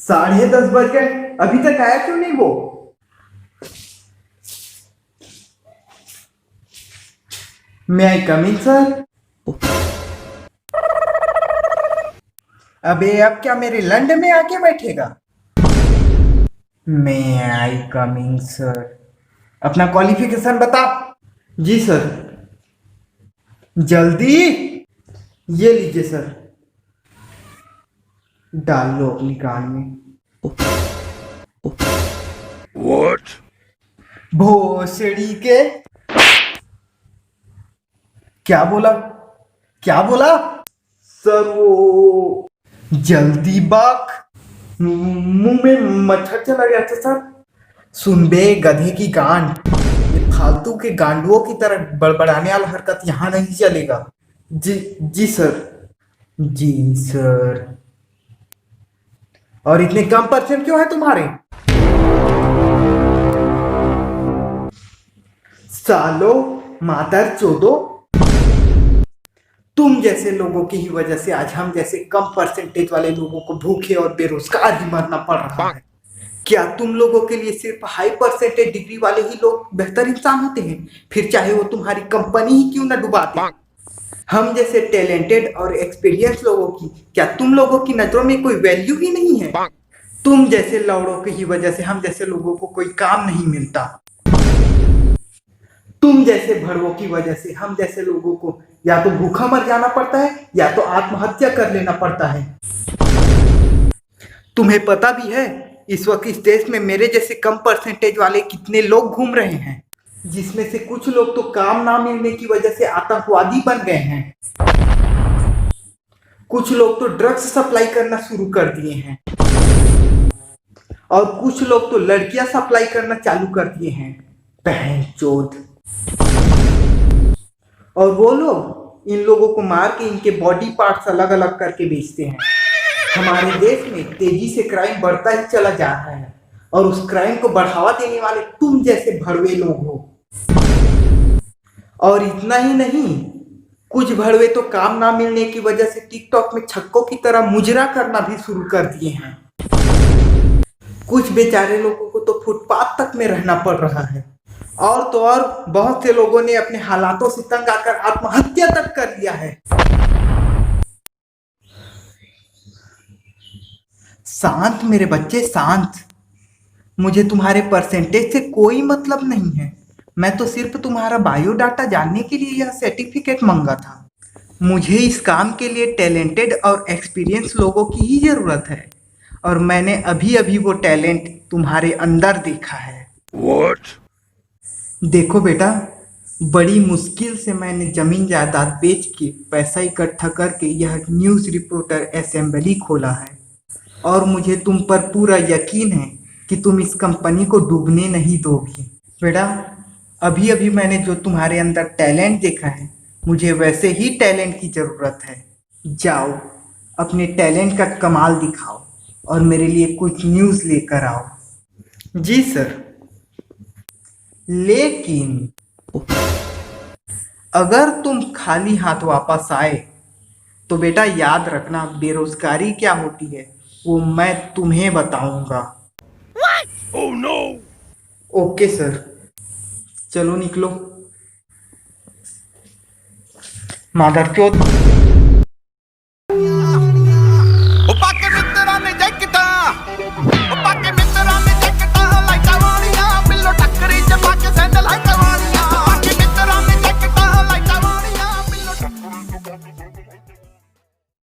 10:30 बज गए, अभी तक आया क्यों नहीं वो? मे आई कम इन सर? अबे अब क्या मेरे लंड में आके बैठेगा? मे आई कमिंग सर? अपना क्वालिफिकेशन बता। जी सर। जल्दी। ये लीजिए सर, डाल लो अपनी कान में। What? भोसड़ी के। क्या बोला? क्या बोला? सर वो जल्दी बाक, मुंह में मच्छर चला गया था सर। सुन बे गधे की गांड, ये फालतू के गांडुओं की तरह बड़बड़ाने वाला हरकत यहाँ नहीं चलेगा। जी जी सर। जी सर। और इतने कम परसेंट क्यों है तुम्हारे? सालो मादर चोदो, तुम जैसे लोगों की ही वजह से आज हम जैसे कम परसेंटेज वाले लोगों को भूखे और बेरोजगार ही मरना पड़ रहा है। क्या तुम लोगों के लिए सिर्फ हाई परसेंटेज डिग्री वाले ही लोग बेहतर इंसान होते हैं? फिर चाहे वो तुम्हारी कंपनी ही क्यों ना डुबा दे। हम जैसे टैलेंटेड और एक्सपीरियंस लोगों की क्या तुम लोगों की नजरों में कोई वैल्यू ही नहीं है? तुम जैसे लौड़ों की ही वजह से हम जैसे लोगों को कोई काम नहीं मिलता। तुम जैसे भड़वों की वजह से हम जैसे लोगों को या तो भूखा मर जाना पड़ता है या तो आत्महत्या कर लेना पड़ता है। तुम्हें पता भी है इस वक्त इस देश में मेरे जैसे कम परसेंटेज वाले कितने लोग घूम रहे हैं, जिसमें से कुछ लोग तो काम ना मिलने की वजह से आतंकवादी बन गए हैं। कुछ लोग तो ड्रग्स सप्लाई करना शुरू कर दिए हैं और कुछ लोग तो लड़कियां सप्लाई करना चालू कर दिए हैं। बहन चोद। और वो लोग इन लोगों को मार के इनके बॉडी पार्ट्स अलग अलग करके बेचते हैं। हमारे देश में तेजी से क्राइम बढ़ता ही चला जा रहा है और उस क्राइम को बढ़ावा देने वाले तुम जैसे भड़वे लोग हो। और इतना ही नहीं, कुछ भड़वे तो काम ना मिलने की वजह से टिकटॉक में छक्कों की तरह मुजरा करना भी शुरू कर दिए हैं। कुछ बेचारे लोगों को तो फुटपाथ तक में रहना पड़ रहा है और तो और बहुत से लोगों ने अपने हालातों से तंग आकर आत्महत्या तक कर लिया है। शांत मेरे बच्चे शांत। मुझे तुम्हारे परसेंटेज से कोई मतलब नहीं है। मैं तो सिर्फ तुम्हारा बायोडाटा जानने के लिए यह सर्टिफिकेट मांगा था। मुझे इस काम के लिए टैलेंटेड और एक्सपीरियंस लोगों की ही जरूरत है और मैंने अभी अभी वो टैलेंट तुम्हारे अंदर देखा है। What? देखो बेटा, बड़ी मुश्किल से मैंने जमीन जायदाद बेच के पैसा इकट्ठा करके यह न्यूज़ रिपोर्टर असेंबली खोला है और मुझे तुम पर पूरा यकीन है कि तुम इस कंपनी को डूबने नहीं दोगी। बेटा, अभी अभी मैंने जो तुम्हारे अंदर टैलेंट देखा है, मुझे वैसे ही टैलेंट की ज़रूरत है। जाओ अपने टैलेंट का कमाल दिखाओ और मेरे लिए कुछ न्यूज़ लेकर आओ। जी सर। लेकिन अगर तुम खाली हाथ वापस आए तो बेटा याद रखना बेरोजगारी क्या होती है वो मैं तुम्हें बताऊंगा। Oh no! ओके सर, चलो निकलो। मादरचोद।